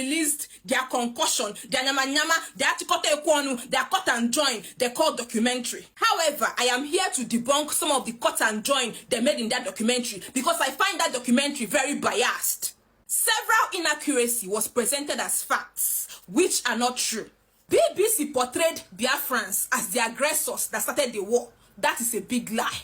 released their concussion, their nyama, their atikote ekwonu, their cut and join, they called documentary. However, I am here to debunk some of the cut and join they made in that documentary because I find that documentary very biased. Several inaccuracies was presented as facts, which are not true. BBC portrayed Biafrans as the aggressors that started the war. That is a big lie.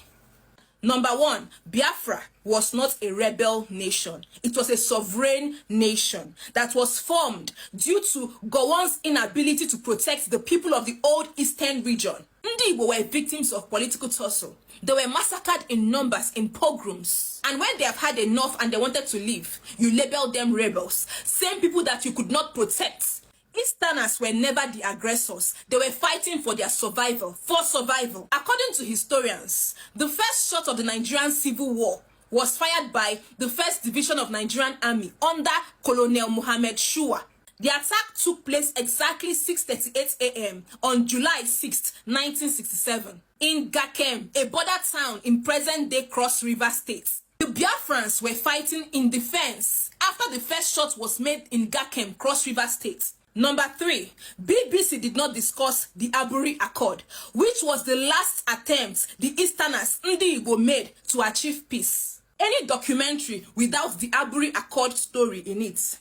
Number one, Biafra was not a rebel nation. It was a sovereign nation that was formed due to Gowon's inability to protect the people of the old eastern region. Ndi Igbo were victims of political tussle. They were massacred in numbers in pogroms. And when they have had enough and they wanted to leave, you label them rebels. Same people that you could not protect. Easterners were never the aggressors. They were fighting for their survival, for survival. According to historians, the first shot of the Nigerian Civil W was fired by the 1st Division of Nigerian Army under Colonel Mohammed Shua. The attack took place exactly 6:38 a.m. on July 6, 1967, in Gakem, a border town in present-day Cross River State. The Biafrans were fighting in defense after the first shot was made in Gakem, Cross River State. Number 3, BBC did not discuss the Aburi Accord, which was the last attempt the Easterners Ndi Igbo made to achieve peace. Any documentary without the Aburi Accord story in it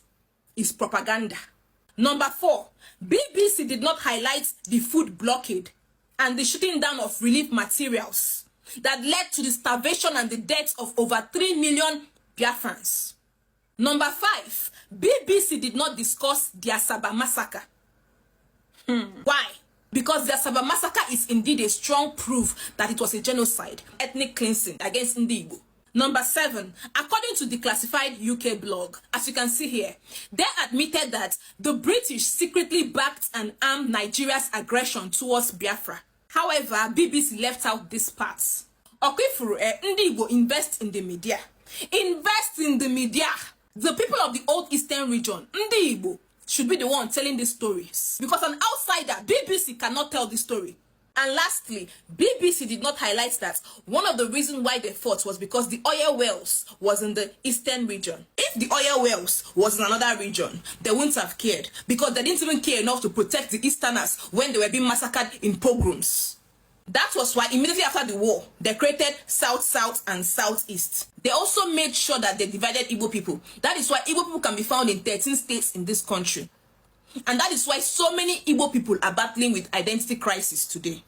is propaganda. Number 4, BBC did not highlight the food blockade and the shooting down of relief materials that led to the starvation and the deaths of over 3 million Biafrans. Number 5, BBC did not discuss the Asaba massacre. Why? Because the Asaba massacre is indeed a strong proof that it was a genocide, ethnic cleansing against Ndi Igbo. Number 7, according to the classified UK blog, as you can see here, they admitted that the British secretly backed and armed Nigeria's aggression towards Biafra. However, BBC left out this part. Okifuru Ndi Igbo invest in the media. Invest in the media. The people of the old eastern region, Ndi Igbo, should be the one telling these stories. Because an outsider, BBC cannot tell the story. And lastly, BBC did not highlight that one of the reasons why they fought was because the oil wells was in the eastern region. If the oil wells was in another region, they wouldn't have cared because they didn't even care enough to protect the Easterners when they were being massacred in pogroms. That was why immediately after the war, they created South-South and Southeast. They also made sure that they divided Igbo people. That is why Igbo people can be found in 13 states in this country. And that is why so many Igbo people are battling with identity crisis today.